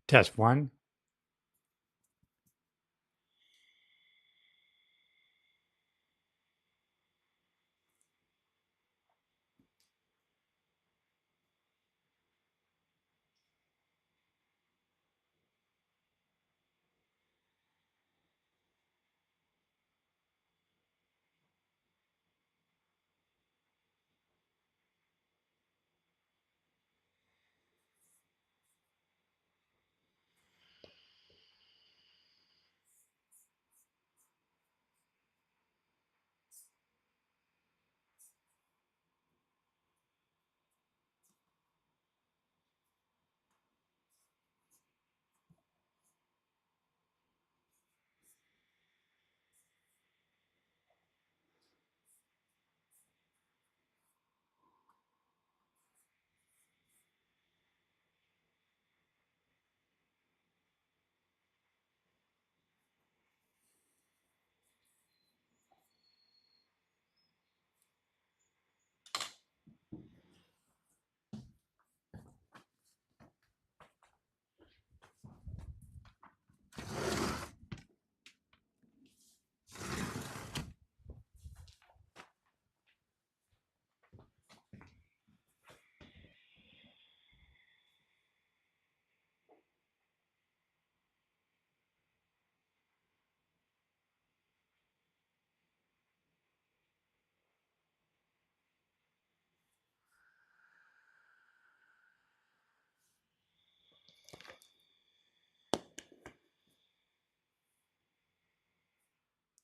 Test one.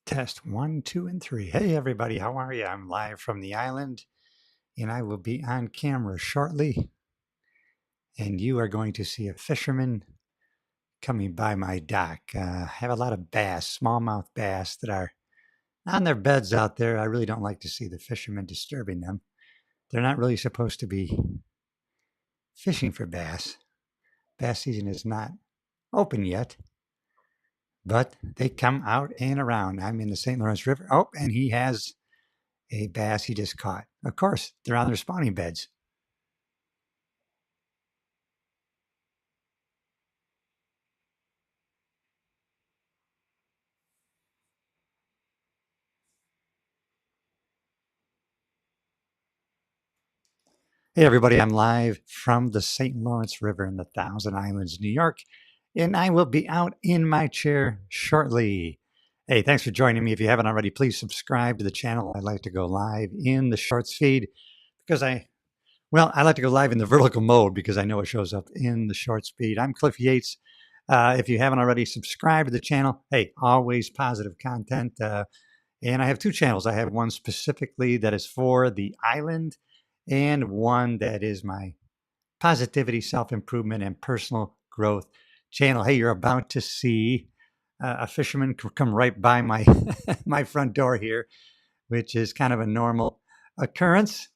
Test one, two, and three. Hey, everybody, how are you? I'm live from the island, and I will be on camera shortly. And you are going to see a fisherman coming by my dock. I have a lot of bass, smallmouth bass, that are on their beds out there. I really don't like to see the fishermen disturbing them. They're not really supposed to be fishing for bass. Bass season is not open yet, but they come out and around. I'm in the St. Lawrence River. Oh, and he has a bass he just caught. Of course, they're on their spawning beds. Hey, everybody, I'm live from the St. Lawrence River in the Thousand Islands, New York, and I will be out in my chair shortly. Hey, thanks for joining me. If you haven't already, please subscribe to the channel. I like to go live in the shorts feed because I like to go live in the vertical mode because I know it shows up in the shorts feed. I'm Cliff Yates. If you haven't already subscribed to the channel, hey, always positive content. And I have two channels. I have one specifically that is for the island, and one that is my positivity, self-improvement, and personal growth channel. Hey, you're about to see a fisherman come right by my my front door here, which is kind of a normal occurrence.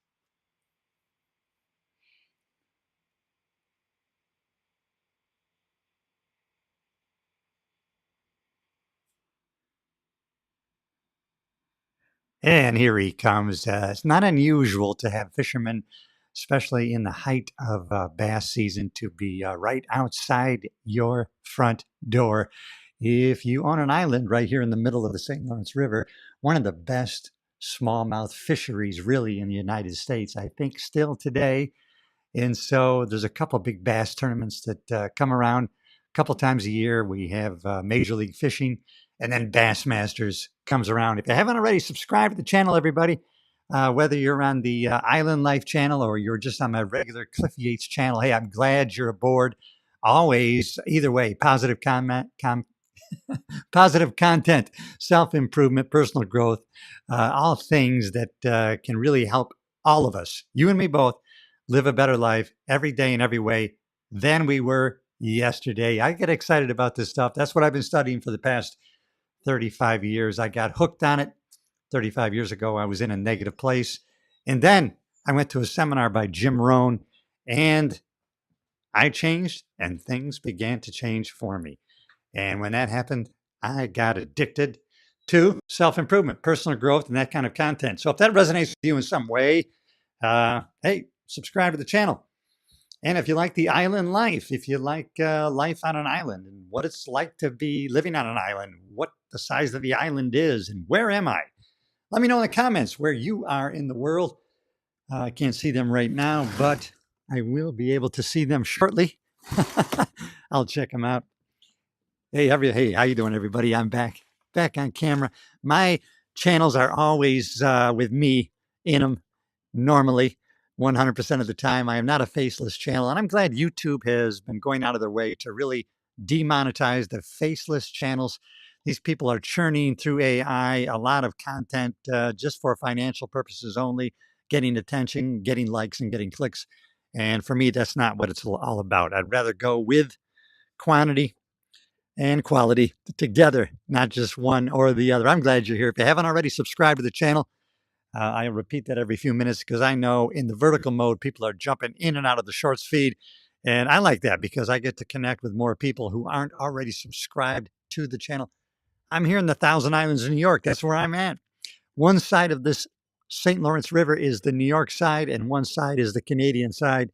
And here he comes. It's not unusual to have fishermen, especially in the height of bass season, to be right outside your front door. If you own an island right here in the middle of the St. Lawrence River, one of the best smallmouth fisheries really in the United States, I think still today. And so there's a couple big bass tournaments that come around a couple times a year. We have Major League Fishing, and then Bass Masters comes around. If you haven't already, subscribe to the channel, everybody. Whether you're on the Island Life channel or you're just on my regular Cliff Yates channel, hey, I'm glad you're aboard. Always, either way, positive content, self improvement, personal growth, all things that can really help all of us, you and me both, live a better life every day in every way than we were yesterday. I get excited about this stuff. That's what I've been studying for the past 35 years. I got hooked on it 35 years ago. I was in a negative place. And then I went to a seminar by Jim Rohn, and I changed, and things began to change for me. And when that happened, I got addicted to self improvement, personal growth, and that kind of content. So if that resonates with you in some way, hey, subscribe to the channel. And if you like the island life, if you like life on an island and what it's like to be living on an island, what the size of the island is, and where am I? Let me know in the comments where you are in the world. I can't see them right now, but I will be able to see them shortly. I'll check them out. Hey, how you doing, everybody? I'm back on camera. My channels are always with me in them normally 100% of the time. I am not a faceless channel, and I'm glad YouTube has been going out of their way to really demonetize the faceless channels. These people are churning through AI a lot of content just for financial purposes only, getting attention, getting likes, and getting clicks. And for me, that's not what it's all about. I'd rather go with quantity and quality together, not just one or the other. I'm glad you're here. If you haven't already subscribed to the channel, I repeat that every few minutes because I know in the vertical mode, people are jumping in and out of the shorts feed. And I like that because I get to connect with more people who aren't already subscribed to the channel. I'm here in the Thousand Islands of New York. That's where I'm at. One side of this St. Lawrence River is the New York side, and one side is the Canadian side.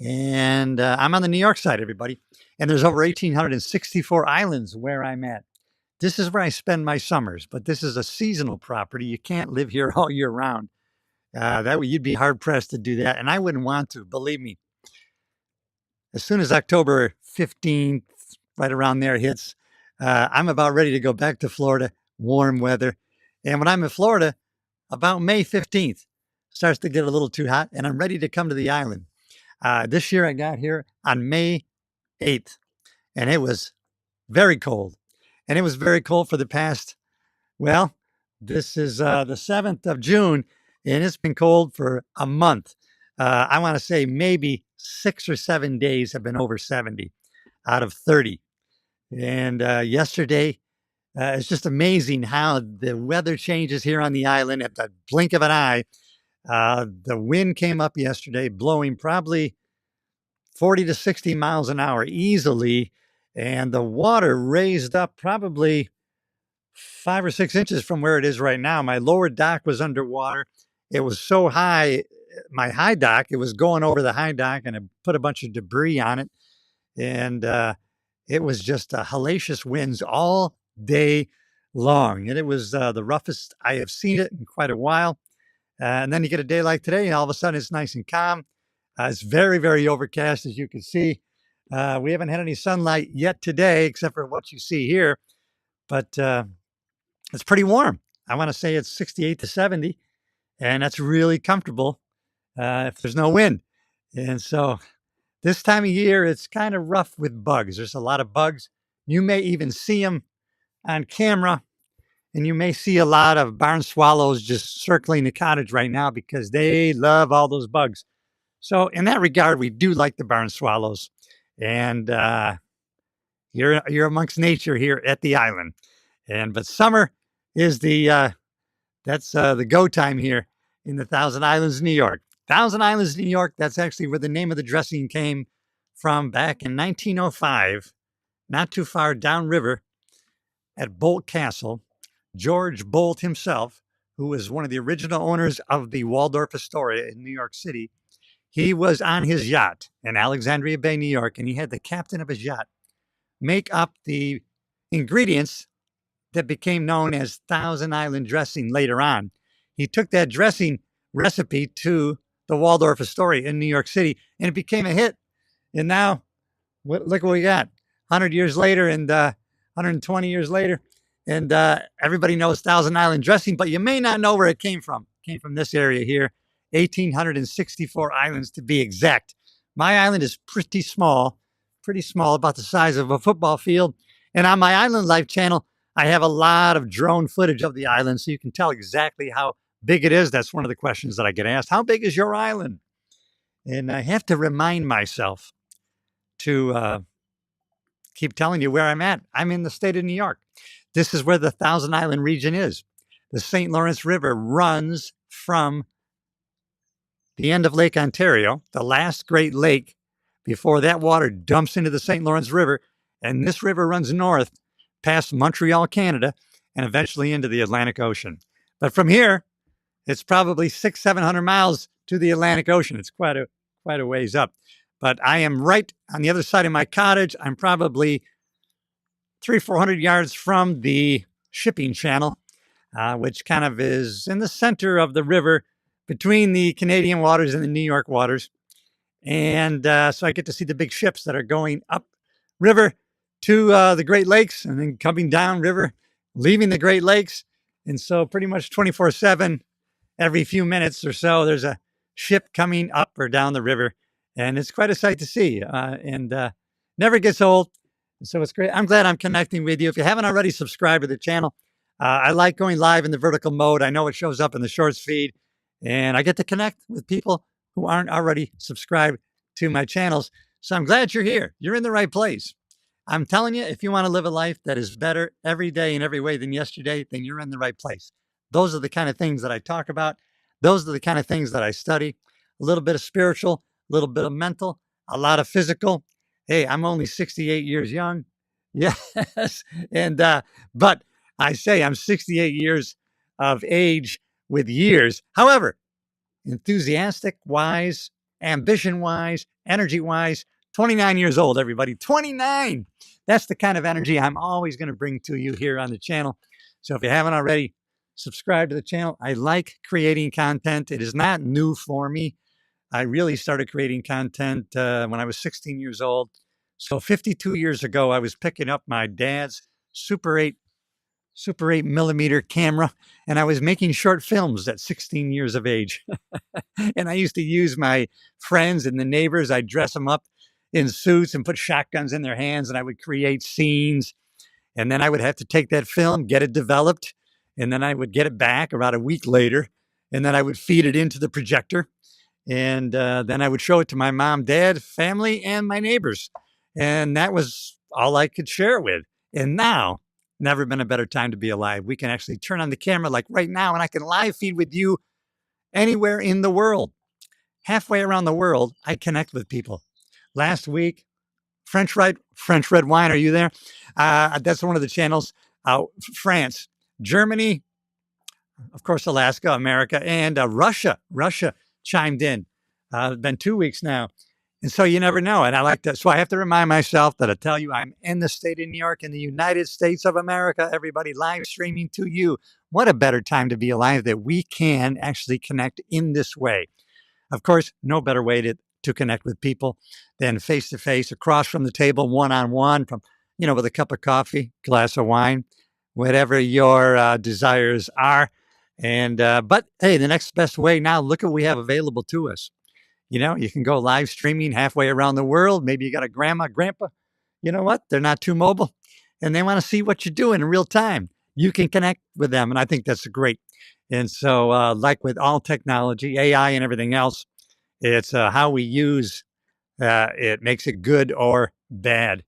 And I'm on the New York side, everybody. And there's over 1,864 islands where I'm at. This is where I spend my summers, but this is a seasonal property. You can't live here all year round. That way you'd be hard pressed to do that. And I wouldn't want to, believe me. As soon as October 15th, right around there hits, I'm about ready to go back to Florida, warm weather. And when I'm in Florida, about May 15th, starts to get a little too hot, and I'm ready to come to the island. This year I got here on May 8th, and it was very cold. And it was very cold for the past, well, this is the 7th of June, and it's been cold for a month. I want to say maybe 6 or 7 days have been over 70 out of 30. And yesterday, it's just amazing how the weather changes here on the island at the blink of an eye. The wind came up yesterday, blowing probably 40 to 60 miles an hour easily. And the water raised up probably 5 or 6 inches from where it is right now. My lower dock was underwater. It was so high, my high dock, it was going over the high dock, and it put a bunch of debris on it. And it was just hellacious winds all day long. And it was the roughest I have seen it in quite a while. And then you get a day like today, and all of a sudden it's nice and calm. It's very, very overcast, as you can see. We haven't had any sunlight yet today, except for what you see here. But it's pretty warm. I want to say it's 68 to 70, and that's really comfortable if there's no wind. And so this time of year, it's kind of rough with bugs. There's a lot of bugs. You may even see them on camera, and you may see a lot of barn swallows just circling the cottage right now because they love all those bugs. So in that regard, we do like the barn swallows. And you're amongst nature here at the island. But summer is that's the go time here in the Thousand Islands, New York. Thousand Islands, New York. That's actually where the name of the dressing came from back in 1905, not too far downriver at Bolt Castle. George Bolt himself, who was one of the original owners of the Waldorf Astoria in New York City, he was on his yacht in Alexandria Bay, New York, and he had the captain of his yacht make up the ingredients that became known as Thousand Island dressing later on. He took that dressing recipe to the Waldorf Astoria in New York City, and it became a hit. And now, look what we got. 100 years later and 120 years later, and everybody knows Thousand Island dressing, but you may not know where it came from. It came from this area here, 1,864 islands to be exact. My island is pretty small, about the size of a football field. And on my Island Life channel, I have a lot of drone footage of the island, so you can tell exactly how big it is. That's one of the questions that I get asked. How big is your island? And I have to remind myself to keep telling you where I'm at. I'm in the state of New York. This is where the Thousand Island region is. The St. Lawrence River runs from the end of Lake Ontario, the last great lake, before that water dumps into the St. Lawrence River. And this river runs north past Montreal, Canada, and eventually into the Atlantic Ocean. But from here, it's probably 600-700 miles to the Atlantic Ocean. It's quite a ways up. but I am right on the other side of my cottage. I'm probably 400 yards from the shipping channel, which kind of is in the center of the river between the Canadian waters and the New York waters. And so I get to see the big ships that are going up river to the Great Lakes and then coming down river, leaving the Great Lakes. And so pretty much 24/7, every few minutes or so, there's a ship coming up or down the river. And it's quite a sight to see and never gets old. So it's great. I'm glad I'm connecting with you. If you haven't already subscribed to the channel, I like going live in the vertical mode. I know it shows up in the shorts feed, and I get to connect with people who aren't already subscribed to my channels. So I'm glad you're here. You're in the right place. I'm telling you, if you want to live a life that is better every day in every way than yesterday, then you're in the right place. Those are the kind of things that I talk about. Those are the kind of things that I study. A little bit of spiritual, a little bit of mental, a lot of physical. Hey, I'm only 68 years young. Yes. And, but I say I'm 68 years of age with years. However, enthusiastic wise, ambition wise, energy wise, 29 years old, everybody. 29. That's the kind of energy I'm always going to bring to you here on the channel. So if you haven't already subscribed to the channel, I like creating content. It is not new for me. I really started creating content when I was 16 years old. So 52 years ago, I was picking up my dad's Super 8 millimeter camera, and I was making short films at 16 years of age. And I used to use my friends and the neighbors. I'd dress them up in suits and put shotguns in their hands, and I would create scenes. And then I would have to take that film, get it developed, and then I would get it back about a week later, and then I would feed it into the projector. And then I would show it to my mom, dad, family, and my neighbors. And that was all I could share it with. And now, never been a better time to be alive. We can actually turn on the camera like right now, and I can live feed with you anywhere in the world. Halfway around the world, I connect with people. Last week, French Red Wine, are you there? That's one of the channels. France, Germany, of course, Alaska, America, and Russia. Russia chimed in. It's been 2 weeks now. And so you never know. And I like that. So I have to remind myself that I tell you I'm in the state of New York, in the United States of America, everybody live streaming to you. What a better time to be alive that we can actually connect in this way. Of course, no better way to connect with people than face to face, across from the table, one-on-one, from, with a cup of coffee, glass of wine, whatever your desires are. And, but hey, the next best way now, look at what we have available to us. You can go live streaming halfway around the world. Maybe you got a grandma, grandpa. You know what? They're not too mobile and they want to see what you're doing in real time. You can connect with them. And I think that's great. And so, like with all technology, AI and everything else, it's how we use it makes it good or bad.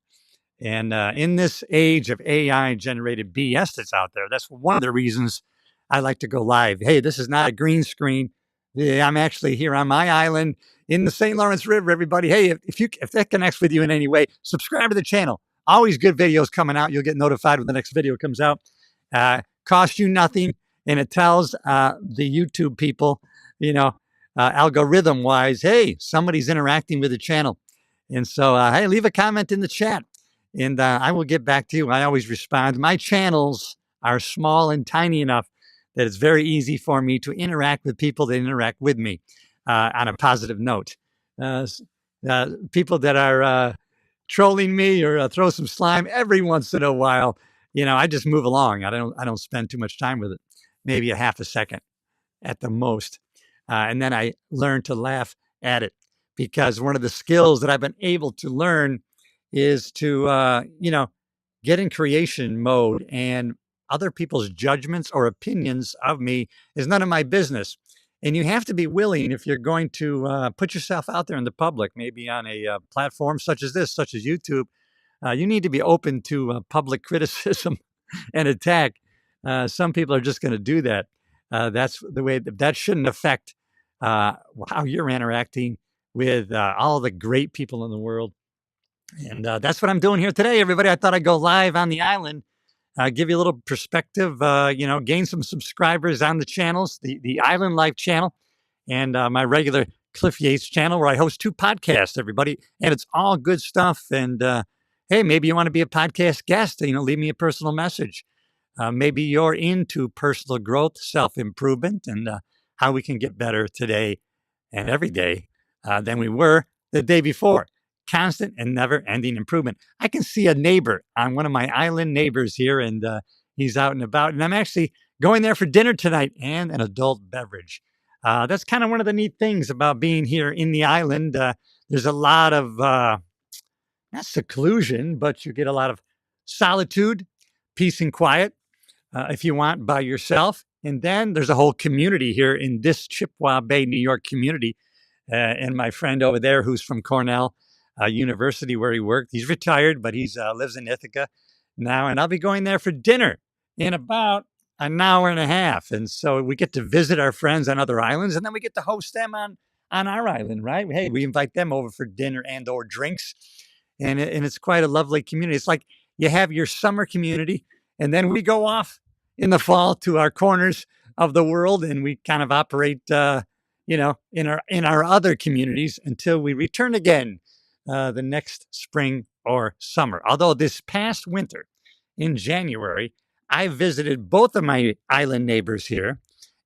And in this age of AI generated BS that's out there, that's one of the reasons I like to go live. Hey, this is not a green screen. Yeah, I'm actually here on my island in the St. Lawrence River, everybody. Hey, if that connects with you in any way, subscribe to the channel. Always good videos coming out. You'll get notified when the next video comes out. Costs you nothing, and it tells the YouTube people, algorithm-wise, hey, somebody's interacting with the channel. And so, hey, leave a comment in the chat, and I will get back to you. I always respond. My channels are small and tiny enough that it's very easy for me to interact with people that interact with me on a positive note. People that are trolling me or throw some slime every once in a while, I just move along. I don't spend too much time with it. Maybe a half a second at the most. And then I learn to laugh at it, because one of the skills that I've been able to learn is to, get in creation mode, and other people's judgments or opinions of me is none of my business. And you have to be willing, if you're going to put yourself out there in the public, maybe on a platform such as this, such as YouTube, you need to be open to public criticism and attack. Some people are just going to do that. That's the way that shouldn't affect how you're interacting with all the great people in the world. And that's what I'm doing here today, everybody. I thought I'd go live on the island, give you a little perspective, gain some subscribers on the channels, the Island Life channel, and my regular Cliff Yates channel where I host 2 podcasts, everybody, and it's all good stuff. And hey, maybe you want to be a podcast guest, leave me a personal message. Maybe you're into personal growth, self-improvement, and how we can get better today and every day than we were the day before. Constant and never-ending improvement. I can see a neighbor on one of my island neighbors here, and he's out and about. And I'm actually going there for dinner tonight and an adult beverage. That's kind of one of the neat things about being here in the island. There's a lot of, not seclusion, but you get a lot of solitude, peace and quiet if you want by yourself. And then there's a whole community here in this Chippewa Bay, New York community. And my friend over there who's from Cornell University where he worked, he's retired, but he's lives in Ithaca now. And I'll be going there for dinner in about an hour and a half. And so we get to visit our friends on other islands, and then we get to host them on our island, right? Hey, we invite them over for dinner and or drinks. And it's quite a lovely community. It's like you have your summer community, and then we go off in the fall to our corners of the world, and we kind of operate, in our other communities until we return again the next spring or summer. Although this past winter, in January, I visited both of my island neighbors here,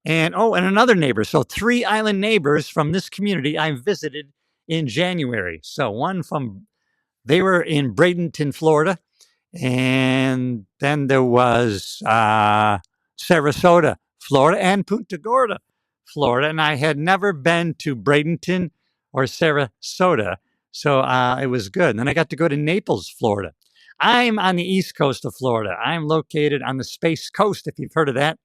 and another neighbor. So 3 island neighbors from this community I visited in January. So they were in Bradenton, Florida. And then there was Sarasota, Florida, and Punta Gorda, Florida. And I had never been to Bradenton or Sarasota, so it was good. And then I got to go to Naples, Florida. I'm on the east coast of Florida. I'm located on the Space Coast, if you've heard of that,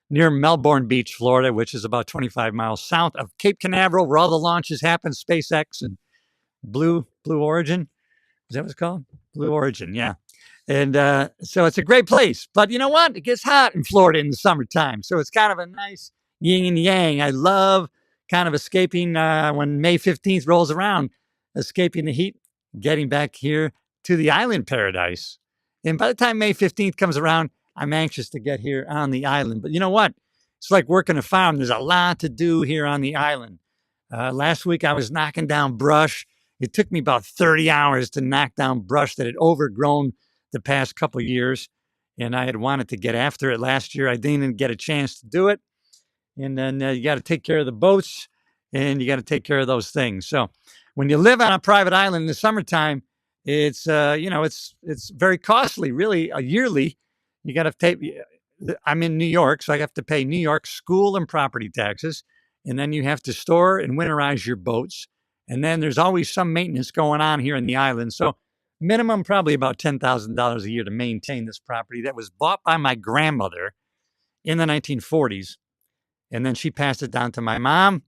near Melbourne Beach, Florida, which is about 25 miles south of Cape Canaveral, where all the launches happen, SpaceX and Blue Origin. Is that what it's called? Blue Origin, yeah. And so it's a great place. But you know what? It gets hot in Florida in the summertime. So it's kind of a nice yin and yang. I love kind of escaping when May 15th rolls around, escaping the heat, getting back here to the island paradise. And by the time May 15th comes around, I'm anxious to get here on the island. But you know what? It's like working a farm. There's a lot to do here on the island. Last week, I was knocking down brush. It took me about 30 hours to knock down brush that had overgrown the past couple of years, and I had wanted to get after it last year. I didn't get a chance to do it. And then you got to take care of the boats, and you got to take care of those things. So when you live on a private island in the summertime, it's it's very costly, really. Yearly, you got to pay. I'm in New York, so I have to pay New York school and property taxes, and then you have to store and winterize your boats. And then there's always some maintenance going on here in the island. So minimum probably about $10,000 a year to maintain this property that was bought by my grandmother in the 1940s. And then she passed it down to my mom,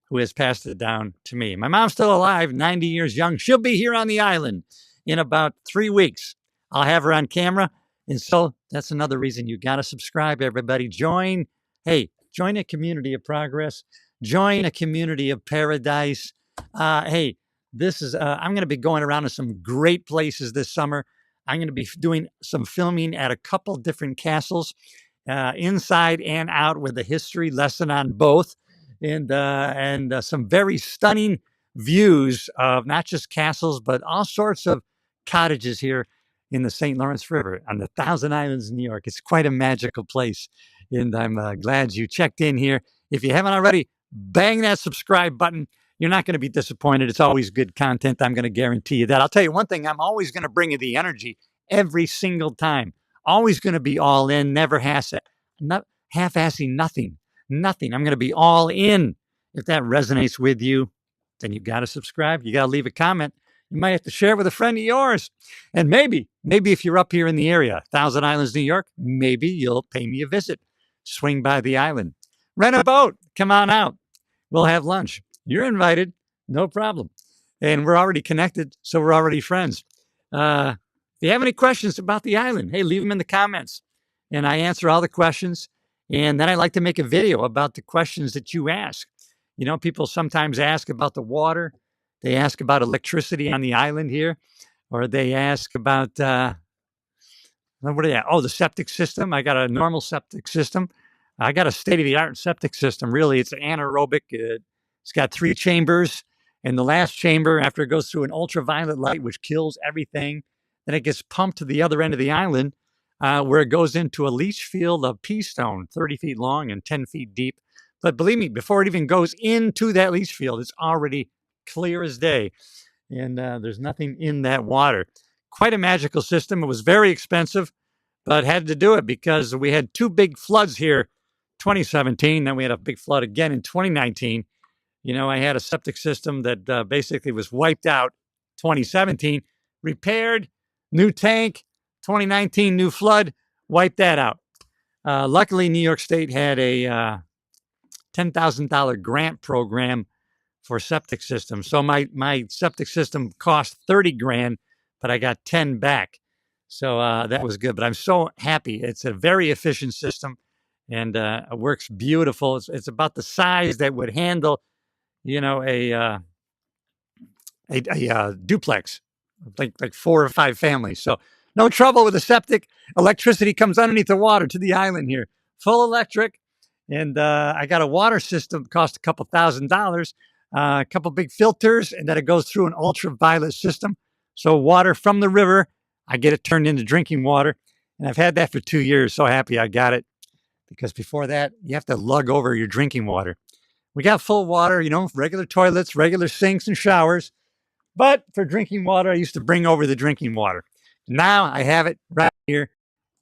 who has passed it down to me. My mom's still alive, 90 years young. She'll be here on the island in about 3 weeks. I'll have her on camera. And so that's another reason you got to subscribe, everybody. Join a community of progress. Join a community of paradise. Hey, this is, I'm going to be going around to some great places this summer. I'm going to be doing some filming at a couple different castles, inside and out, with a history lesson on both, and some very stunning views of not just castles, but all sorts of cottages here in the St. Lawrence River on the Thousand Islands, New York. It's quite a magical place, and I'm glad you checked in here. If you haven't already, bang that subscribe button. You're not going to be disappointed. It's always good content. I'm going to guarantee you that. I'll tell you one thing. I'm always going to bring you the energy every single time. Always going to be all in, never half-assing nothing. Nothing. I'm going to be all in. If that resonates with you, then you got to subscribe. You got to leave a comment. You might have to share with a friend of yours. And maybe if you're up here in the area, Thousand Islands, New York, maybe you'll pay me a visit. Swing by the island. Rent a boat. Come on out. We'll have lunch. You're invited. No problem. And we're already connected, so we're already friends. If you have any questions about the island, hey, leave them in the comments. And I answer all the questions. And then I like to make a video about the questions that you ask. You know, people sometimes ask about the water. They ask about electricity on the island here. Or they ask about, the septic system. I got a normal septic system. I got a state-of-the-art septic system. Really, it's anaerobic. It's got 3 chambers. And the last chamber, after it goes through an ultraviolet light, which kills everything, then it gets pumped to the other end of the island, where it goes into a leach field of pea stone, 30 feet long and 10 feet deep. But believe me, before it even goes into that leach field, it's already clear as day. And there's nothing in that water. Quite a magical system. It was very expensive, but had to do it because we had 2 big floods here, 2017. Then we had a big flood again in 2019. You know, I had a septic system that basically was wiped out 2017, repaired, new tank, 2019, new flood, wiped that out. Luckily, New York State had a $10,000 grant program for septic systems. So my septic system cost 30 grand, but I got 10 back. So that was good. But I'm so happy. It's a very efficient system, and it works beautiful. It's about the size that would handle, you know, a duplex, like 4 or 5 families. So no trouble with the septic. Electricity comes underneath the water to the island here, full electric. And I got a water system that cost a couple $1,000, a couple big filters, and then it goes through an ultraviolet system. So water from the river, I get it turned into drinking water. And I've had that for 2 years. So happy I got it, because before that, you have to lug over your drinking water. We got full water, you know, regular toilets, regular sinks and showers. But for drinking water, I used to bring over the drinking water. Now I have it right here.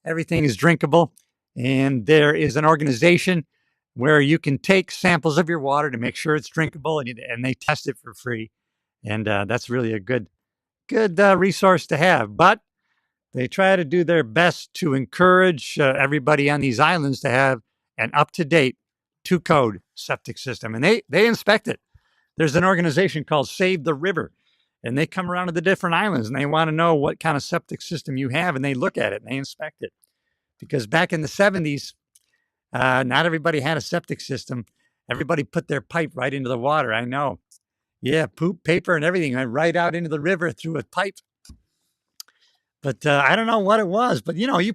Everything is drinkable. And there is an organization where you can take samples of your water to make sure it's drinkable, and they test it for free. And that's really a good resource to have. But they try to do their best to encourage everybody on these islands to have an up-to-date 2-code septic system. And they inspect it. There's an organization called Save the River, and they come around to the different islands, and they want to know what kind of septic system you have, and they look at it, and they inspect it. Because back in the 70s, not everybody had a septic system. Everybody put their pipe right into the water. I know. Yeah, poop, paper, and everything went right out into the river through a pipe. But I don't know what it was. But, you know, you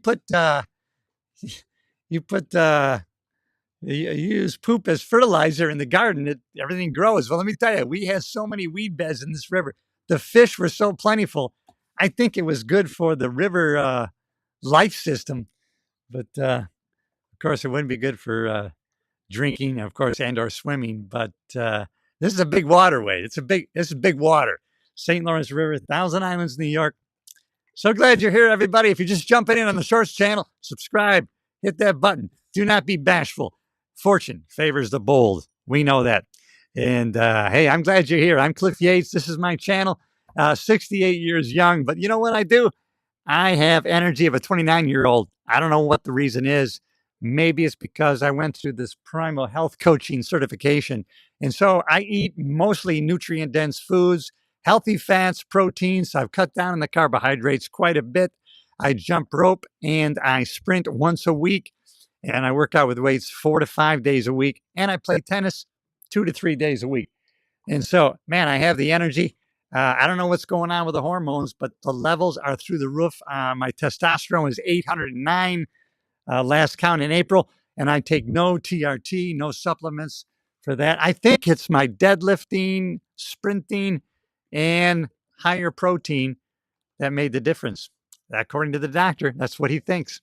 use poop as fertilizer in the garden, everything grows. Well, let me tell you, we had so many weed beds in this river. The fish were so plentiful. I think it was good for the river life system. But, of course, it wouldn't be good for drinking, of course, and or swimming. But this is a big waterway. This is big water. St. Lawrence River, Thousand Islands, New York. So glad you're here, everybody. If you're just jumping in on the Shorts channel, subscribe, hit that button. Do not be bashful. Fortune favors the bold. We know that. And hey, I'm glad you're here. I'm Cliff Yates. This is my channel. 68 years young. But you know what I do? I have energy of a 29-year-old. I don't know what the reason is. Maybe it's because I went through this primal health coaching certification. And so I eat mostly nutrient-dense foods, healthy fats, proteins. I've cut down on the carbohydrates quite a bit. I jump rope and I sprint once a week. And I work out with weights 4 to 5 days a week. And I play tennis 2 to 3 days a week. And so, man, I have the energy. I don't know what's going on with the hormones, but the levels are through the roof. My testosterone is 809, last count in April. And I take no TRT, no supplements for that. I think it's my deadlifting, sprinting, and higher protein that made the difference. According to the doctor, that's what he thinks.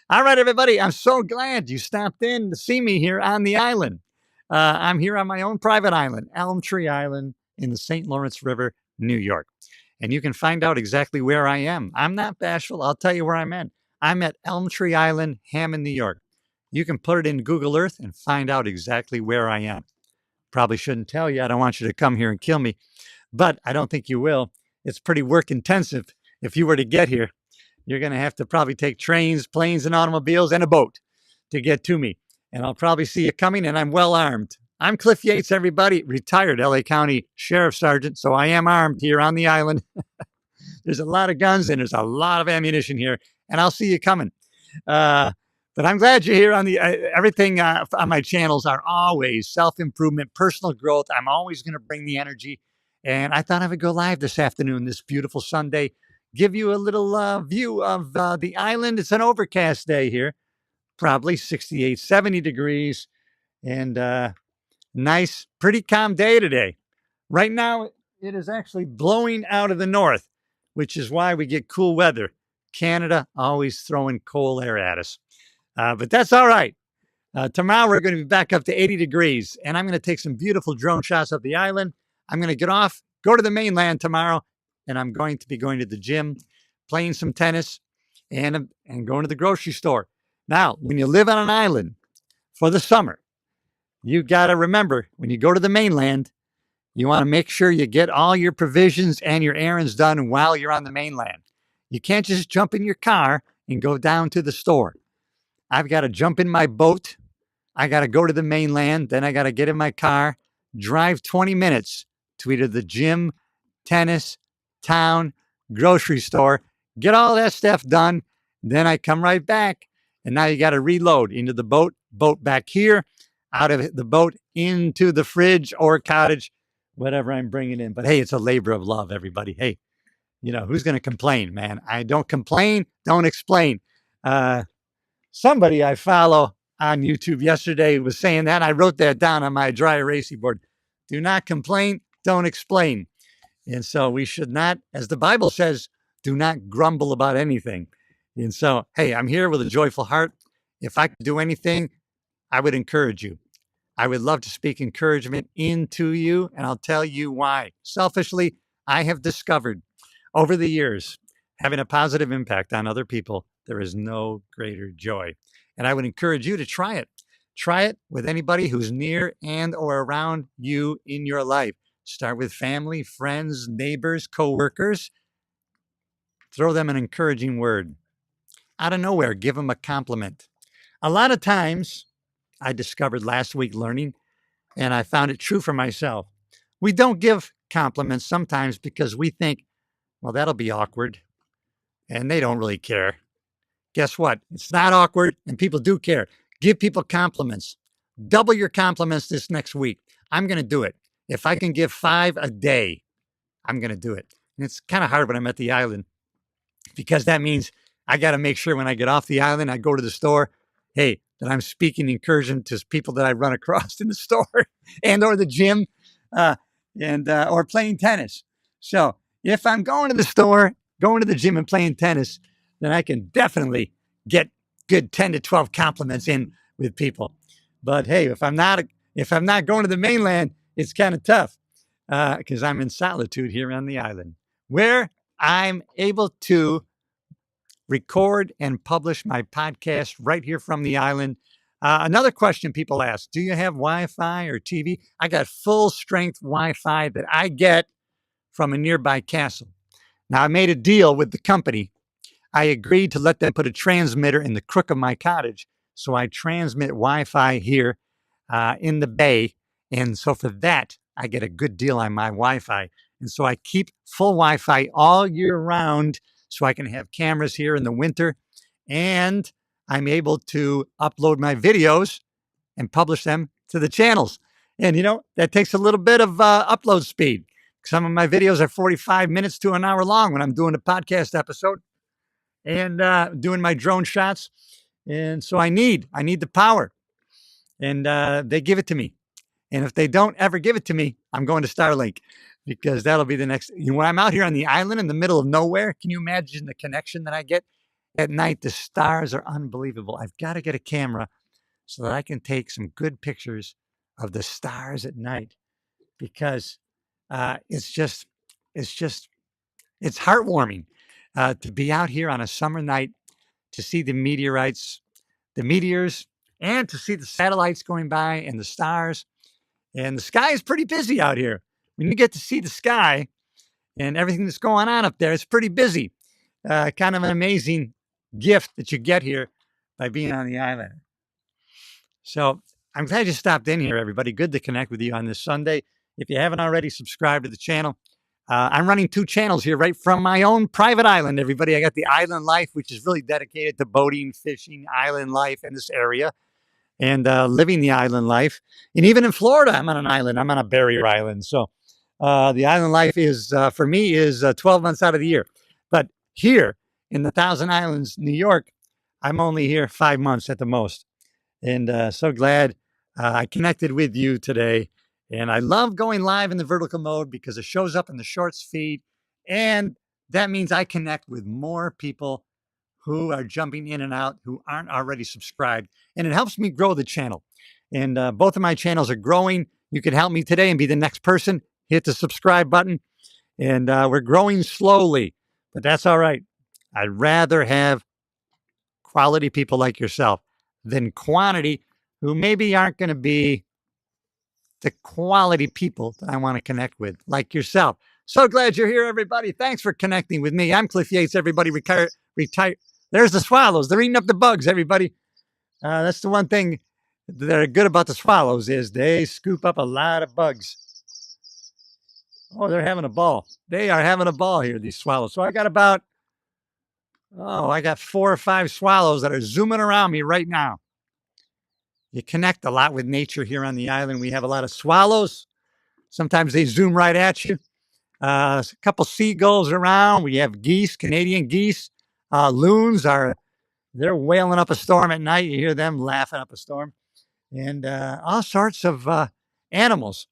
All right, everybody, I'm so glad you stopped in to see me here on the island. I'm here on my own private island, Elm Tree Island in the St. Lawrence River, New York. And you can find out exactly where I am. I'm not bashful. I'll tell you where I'm at. I'm at Elm Tree Island, Hammond, New York. You can put it in Google Earth and find out exactly where I am. Probably shouldn't tell you. I don't want you to come here and kill me. But I don't think you will. It's pretty work intensive. If you were to get here, you're going to have to probably take trains, planes, and automobiles and a boat to get to me. And I'll probably see you coming, and I'm well armed. I'm Cliff Yates, everybody, retired LA County Sheriff Sergeant. So I am armed here on the island. There's a lot of guns and there's a lot of ammunition here, and I'll see you coming. But I'm glad you're here on the everything on my channels are always self-improvement, personal growth. I'm always going to bring the energy. And I thought I would go live this afternoon, this beautiful Sunday, give you a little view of the island. It's an overcast day here, probably 68, 70 degrees. And Nice, pretty calm day today. Right now, it is actually blowing out of the north, which is why we get cool weather. Canada always throwing cold air at us. But that's all right. Tomorrow, we're going to be back up to 80 degrees, and I'm going to take some beautiful drone shots of the island. I'm going to get off, go to the mainland tomorrow, and I'm going to be going to the gym, playing some tennis, and going to the grocery store. Now, when you live on an island for the summer, you got to remember when you go to the mainland, you want to make sure you get all your provisions and your errands done while you're on the mainland. You can't just jump in your car and go down to the store. I've got to jump in my boat. I got to go to the mainland. Then I got to get in my car, drive 20 minutes to either the gym, tennis, town, grocery store, get all that stuff done. Then I come right back. And now you got to reload into the boat back here, out of the boat into the fridge or cottage, whatever I'm bringing in. But hey, it's a labor of love, everybody. Hey, who's going to complain, man? I don't complain, don't explain. Somebody I follow on YouTube yesterday was saying that. I wrote that down on my dry erasing board. Do not complain, don't explain. And so we should not, as the Bible says, do not grumble about anything. And so, hey, I'm here with a joyful heart. If I could do anything, I would encourage you. I would love to speak encouragement into you, and I'll tell you why. Selfishly, I have discovered over the years, having a positive impact on other people, there is no greater joy. And I would encourage you to try it. Try it with anybody who's near and or around you in your life. Start with family, friends, neighbors, coworkers. Throw them an encouraging word. Out of nowhere, give them a compliment. A lot of times, I discovered last week learning, and I found it true for myself. We don't give compliments sometimes because we think, well, that'll be awkward, and they don't really care. Guess what? It's not awkward, and people do care. Give people compliments. Double your compliments this next week. I'm going to do it. If I can give 5 a day, I'm going to do it. And it's kind of hard when I'm at the island because that means I got to make sure when I get off the island, I go to the store, hey, that I'm speaking encouragement to people that I run across in the store and or the gym or playing tennis. So if I'm going to the store, going to the gym and playing tennis, then I can definitely get good 10 to 12 compliments in with people. But hey, if I'm not going to the mainland, it's kind of tough because I'm in solitude here on the island where I'm able to record and publish my podcast right here from the island. Another question people ask, do you have Wi-Fi or TV? I got full strength Wi-Fi that I get from a nearby castle. Now, I made a deal with the company. I agreed to let them put a transmitter in the crook of my cottage. So I transmit Wi-Fi here in the bay. And so for that, I get a good deal on my Wi-Fi. And so I keep full Wi-Fi all year round so I can have cameras here in the winter. And I'm able to upload my videos and publish them to the channels. And, that takes a little bit of upload speed. Some of my videos are 45 minutes to an hour long when I'm doing a podcast episode and doing my drone shots. And so I need the power. And they give it to me. And if they don't ever give it to me, I'm going to Starlink because that'll be the next. When I'm out here on the island in the middle of nowhere, can you imagine the connection that I get at night? The stars are unbelievable. I've got to get a camera so that I can take some good pictures of the stars at night because it's heartwarming to be out here on a summer night to see the meteors, and to see the satellites going by and the stars. And the sky is pretty busy out here. When you get to see the sky and everything that's going on up there, it's pretty busy. Kind of an amazing gift that you get here by being on the island. So I'm glad you stopped in here, everybody. Good to connect with you on this Sunday. If you haven't already subscribed to the channel, I'm running 2 channels here right from my own private island, everybody. I got the Island Life, which is really dedicated to boating, fishing, island life in this area. And living the island life. And even in Florida, I'm on an island. I'm on a barrier island. So the island life is, for me, is 12 months out of the year. But here in the Thousand Islands, New York, I'm only here 5 months at the most. And so glad I connected with you today, and I love going live in the vertical mode because it shows up in the shorts feed, and that means I connect with more people who are jumping in and out who aren't already subscribed, and it helps me grow the channel. And both of my channels are growing. You can help me today and be the next person. Hit the subscribe button, and we're growing slowly, but that's all right. I'd rather have quality people like yourself than quantity who maybe aren't going to be the quality people that I want to connect with, like yourself. So glad you're here, everybody. Thanks for connecting with me. I'm Cliff Yates. Everybody retire. There's the swallows. They're eating up the bugs, everybody. That's the one thing that are good about the swallows is they scoop up a lot of bugs. Oh, they're having a ball. They are having a ball here, these swallows. So I got I got 4 or 5 swallows that are zooming around me right now. You connect a lot with nature here on the island. We have a lot of swallows. Sometimes they zoom right at you. A couple seagulls around. We have geese, Canadian geese. Loons they're wailing up a storm at night. You hear them laughing up a storm. And all sorts of animals.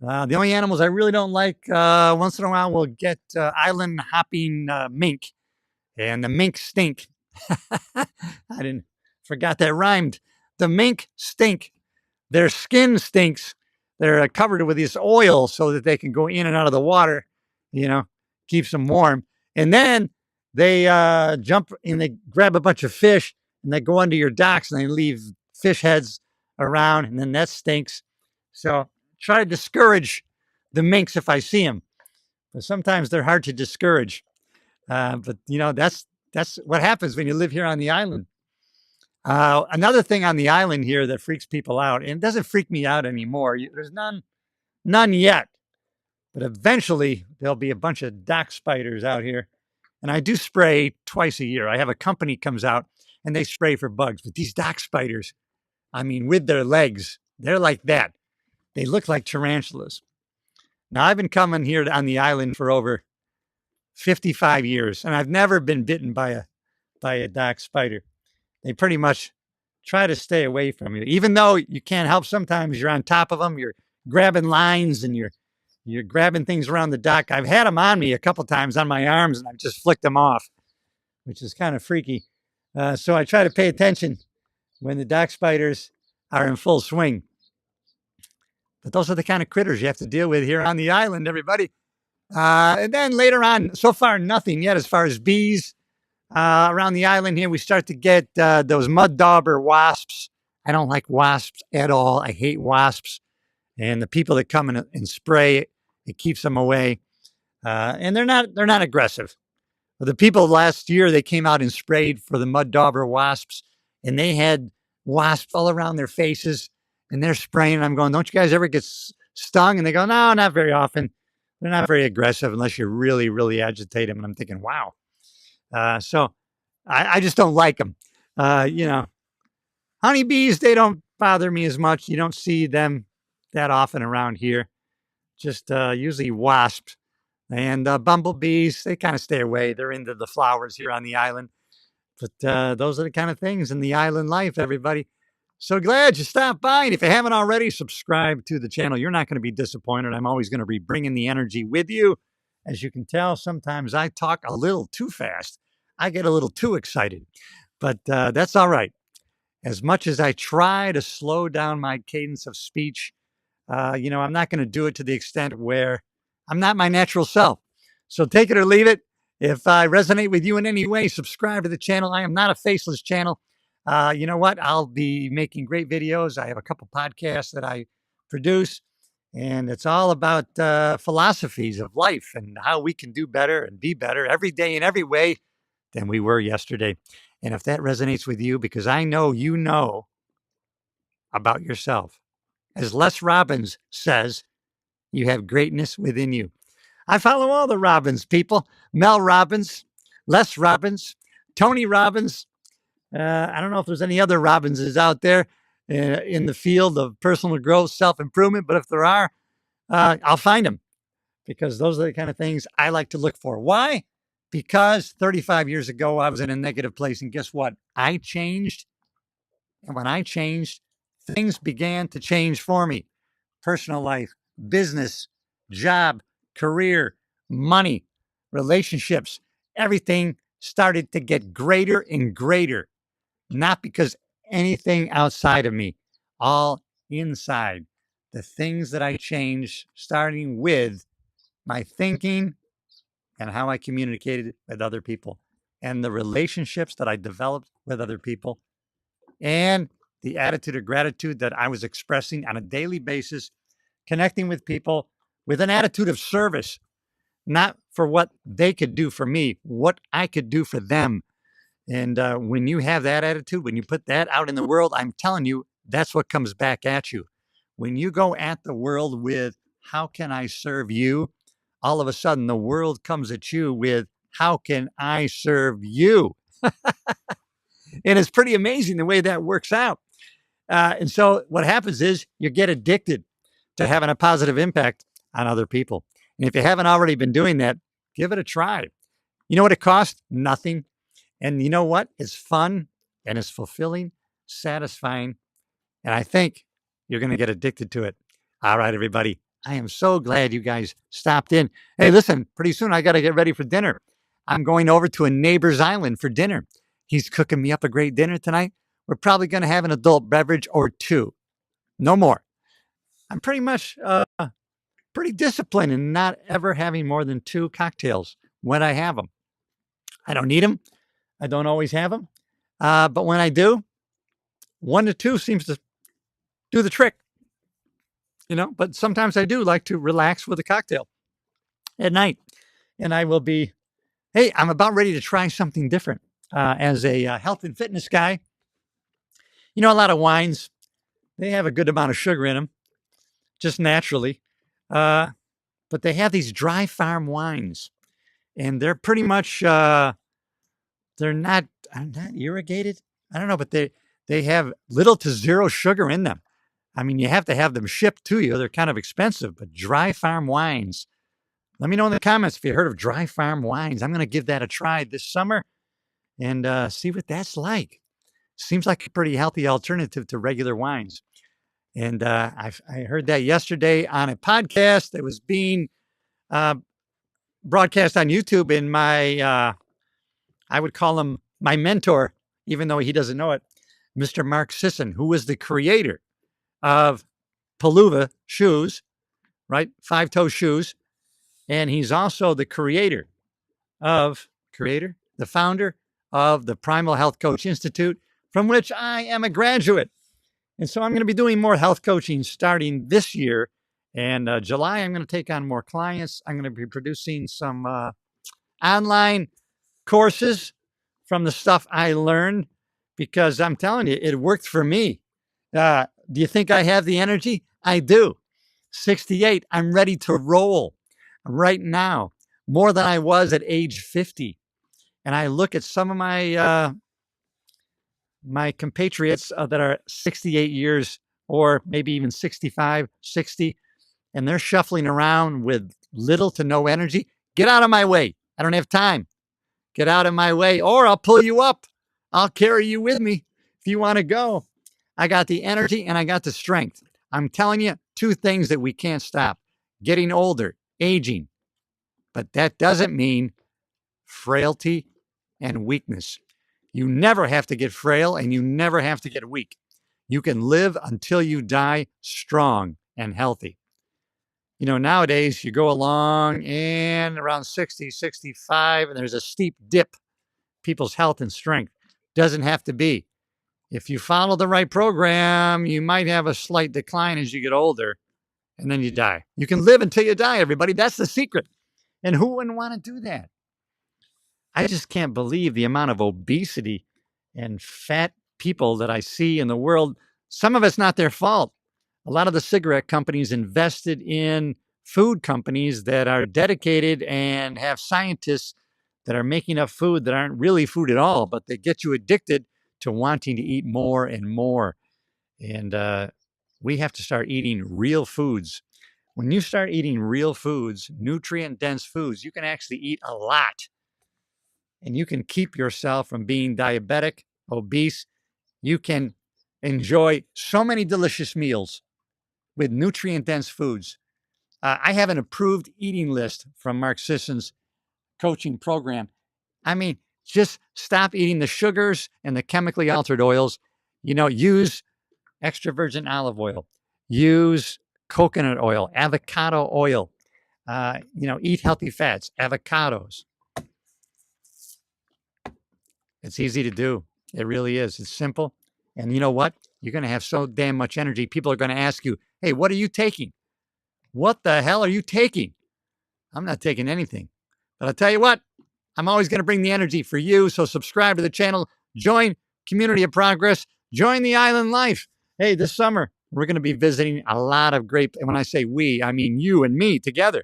The only animals I really don't like, once in a while, we'll get island hopping mink. And the mink stink. I forgot that rhymed. The mink stink. Their skin stinks. They're covered with this oil so that they can go in and out of the water, keeps them warm. And then they jump and they grab a bunch of fish and they go under your docks and they leave fish heads around, and then that stinks. So try to discourage the minks if I see them. But sometimes they're hard to discourage. But that's what happens when you live here on the island. Another thing on the island here that freaks people out, and it doesn't freak me out anymore. There's none yet, but eventually there'll be a bunch of dock spiders out here. And I do spray twice a year. I have a company comes out and they spray for bugs. But these dock spiders, I mean, with their legs, they're like that. They look like tarantulas. Now, I've been coming here on the island for over 55 years, and I've never been bitten by a dock spider. They pretty much try to stay away from you, even though you can't help. Sometimes you're on top of them, you're grabbing lines and you're grabbing things around the dock. I've had them on me a couple times on my arms, and I've just flicked them off, which is kind of freaky. So I try to pay attention when the dock spiders are in full swing. But those are the kind of critters you have to deal with here on the island, everybody. And then later on, so far, nothing yet as far as bees. Around the island here, we start to get those mud dauber wasps. I don't like wasps at all. I hate wasps. And the people that come and spray, it keeps them away. And they're not aggressive. But the people last year, they came out and sprayed for the mud dauber wasps, and they had wasps all around their faces, and they're spraying. And I'm going, don't you guys ever get stung? And they go, no, not very often. They're not very aggressive unless you really, really agitate them. And I'm thinking, wow. So I just don't like them. Honeybees, they don't bother me as much. You don't see them that often around here. Just usually wasps. And bumblebees, they kind of stay away. They're into the flowers here on the island. But those are the kind of things in the island life, everybody. So glad you stopped by. And if you haven't already, subscribe to the channel. You're not going to be disappointed. I'm always going to be bringing the energy with you. As you can tell, sometimes I talk a little too fast. I get a little too excited. But that's all right. As much as I try to slow down my cadence of speech, I'm not going to do it to the extent where I'm not my natural self. So take it or leave it. If I resonate with you in any way, subscribe to the channel. I am not a faceless channel. You know what? I'll be making great videos. I have a couple podcasts that I produce, and it's all about philosophies of life and how we can do better and be better every day in every way than we were yesterday. And if that resonates with you, because I know you know about yourself, as Les Robbins says, you have greatness within you. I follow all the Robbins people. Mel Robbins, Les Robbins, Tony Robbins. I don't know if there's any other Robbinses out there in the field of personal growth, self-improvement, but if there are, I'll find them, because those are the kind of things I like to look for. Why? Because 35 years ago, I was in a negative place, and guess what? I changed. And when I changed, things began to change for me. Personal life, business, job, career, money, relationships, everything started to get greater and greater. Not because anything outside of me, all inside. The things that I changed, starting with my thinking and how I communicated with other people, and the relationships that I developed with other people, and the attitude of gratitude that I was expressing on a daily basis, connecting with people with an attitude of service, not for what they could do for me, what I could do for them. And when you have that attitude, when you put that out in the world, I'm telling you, that's what comes back at you. When you go at the world with, how can I serve you? All of a sudden, the world comes at you with, how can I serve you? And it's pretty amazing the way that works out. And so what happens is you get addicted to having a positive impact on other people. And if you haven't already been doing that, give it a try. You know what it costs? Nothing. And you know what? It's fun and it's fulfilling, satisfying. And I think you're going to get addicted to it. All right, everybody. I am so glad you guys stopped in. Hey, listen, pretty soon I got to get ready for dinner. I'm going over to a neighbor's island for dinner. He's cooking me up a great dinner tonight. We're probably going to have an adult beverage or two, no more. I'm pretty much pretty disciplined in not ever having more than two cocktails when I have them. I don't need them. I don't always have them. But when I do, 1 to 2 seems to do the trick, but sometimes I do like to relax with a cocktail at night. And I will be, hey, I'm about ready to try something different. As a health and fitness guy, a lot of wines, they have a good amount of sugar in them, just naturally. But they have these dry farm wines, and they're pretty much, they're not irrigated. I don't know, but they have little to zero sugar in them. I mean, you have to have them shipped to you. They're kind of expensive, but dry farm wines. Let me know in the comments if you heard of dry farm wines. I'm going to give that a try this summer and see what that's like. Seems like a pretty healthy alternative to regular wines. And I heard that yesterday on a podcast that was being broadcast on YouTube. And I would call him my mentor, even though he doesn't know it, Mr. Mark Sisson, who was the creator of Palooza shoes, right? 5-toe shoes. And he's also the the founder of the Primal Health Coach Institute, from which I am a graduate. And so I'm going to be doing more health coaching starting this year. And July, I'm going to take on more clients. I'm going to be producing some online courses from the stuff I learned, because I'm telling you, it worked for me. Do you think I have the energy? I do. 68, I'm ready to roll right now, more than I was at age 50. And I look at some of my my compatriots that are 68 years or maybe even 65, 60, and they're shuffling around with little to no energy. Get out of my way. I don't have time. Get out of my way, or I'll pull you up. I'll carry you with me if you want to go. I got the energy and I got the strength. I'm telling you, 2 things that we can't stop: getting older, aging. But that doesn't mean frailty and weakness. You never have to get frail and you never have to get weak. You can live until you die strong and healthy. Nowadays you go along and around 60, 65, and there's a steep dip. People's health and strength doesn't have to be. If you follow the right program, you might have a slight decline as you get older, and then you die. You can live until you die, everybody. That's the secret. And who wouldn't want to do that? I just can't believe the amount of obesity and fat people that I see in the world. Some of it's not their fault. A lot of the cigarette companies invested in food companies that are dedicated and have scientists that are making up food that aren't really food at all, but they get you addicted to wanting to eat more and more. And we have to start eating real foods. When you start eating real foods, nutrient-dense foods, you can actually eat a lot. And you can keep yourself from being diabetic, obese. You can enjoy so many delicious meals with nutrient-dense foods. I have an approved eating list from Mark Sisson's coaching program. I mean, just stop eating the sugars and the chemically altered oils. Use extra virgin olive oil, use coconut oil, avocado oil. Eat healthy fats, avocados. It's easy to do. It really is. It's simple. And you know what? You're going to have so damn much energy. People are going to ask you, hey, what are you taking? What the hell are you taking? I'm not taking anything. But I'll tell you what, I'm always going to bring the energy for you. So subscribe to the channel, join Community of Progress, join the Island Life. Hey, this summer, we're going to be visiting a lot of great, and when I say we, I mean you and me together.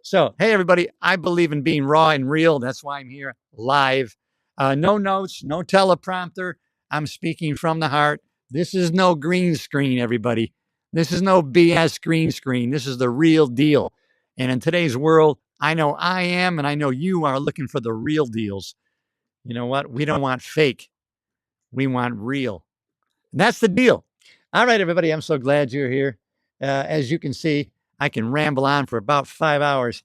So, hey, everybody, I believe in being raw and real. That's why I'm here live. No notes, no teleprompter. I'm speaking from the heart. This is no green screen, everybody. This is no BS green screen. This is the real deal. And in today's world, I know I am, and I know you are looking for the real deals. You know what? We don't want fake. We want real. And that's the deal. All right, everybody, I'm so glad you're here. As you can see, I can ramble on for about 5 hours.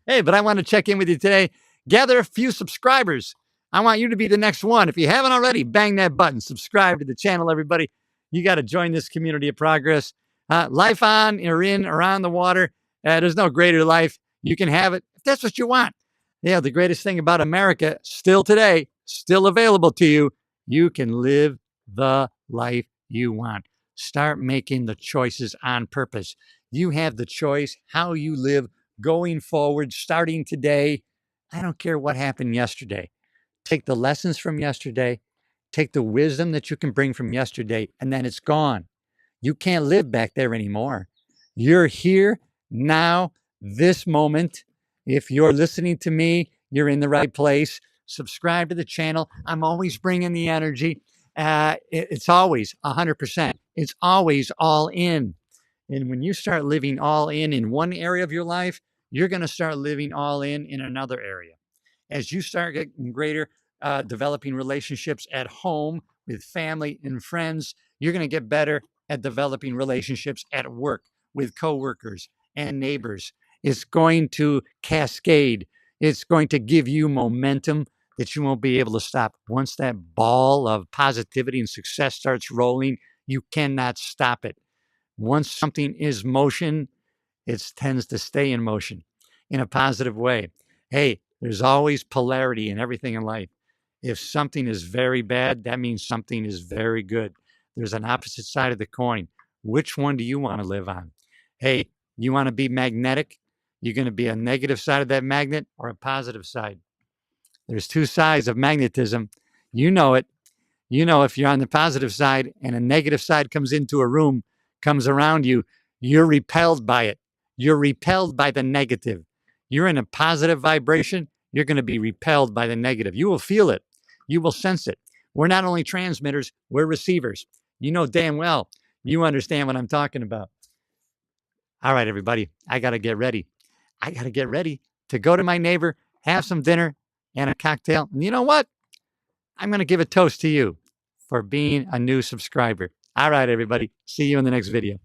Hey, but I want to check in with you today. Gather a few subscribers. I want you to be the next one. If you haven't already, bang that button. Subscribe to the channel, everybody. You got to join this community of progress. Life on or in, around the water. There's no greater life. You can have it if that's what you want. Yeah, the greatest thing about America, still today, still available to you, you can live the life you want. Start making the choices on purpose. You have the choice how you live going forward, starting today. I don't care what happened yesterday. Take the lessons from yesterday, take the wisdom that you can bring from yesterday, and then it's gone. You can't live back there anymore. You're here now, this moment. If you're listening to me, you're in the right place. Subscribe to the channel. I'm always bringing the energy. It's always 100%. It's always all in. And when you start living all in one area of your life, you're going to start living all in another area. As you start getting greater, developing relationships at home with family and friends, you're going to get better at developing relationships at work with coworkers and neighbors. It's going to cascade. It's going to give you momentum that you won't be able to stop. Once that ball of positivity and success starts rolling, you cannot stop it. Once something is motion, it tends to stay in motion in a positive way. Hey, there's always polarity in everything in life. If something is very bad, that means something is very good. There's an opposite side of the coin. Which one do you want to live on? Hey, you want to be magnetic? You're going to be a negative side of that magnet or a positive side. There's two sides of magnetism. You know it. You know, if you're on the positive side and a negative side comes into a room, comes around you, you're repelled by it. You're repelled by the negative. You're in a positive vibration, you're going to be repelled by the negative. You will feel it. You will sense it. We're not only transmitters, we're receivers. You know damn well. You understand what I'm talking about. All right, everybody, I got to get ready. I got to get ready to go to my neighbor, have some dinner and a cocktail. And you know what? I'm going to give a toast to you for being a new subscriber. All right, everybody. See you in the next video.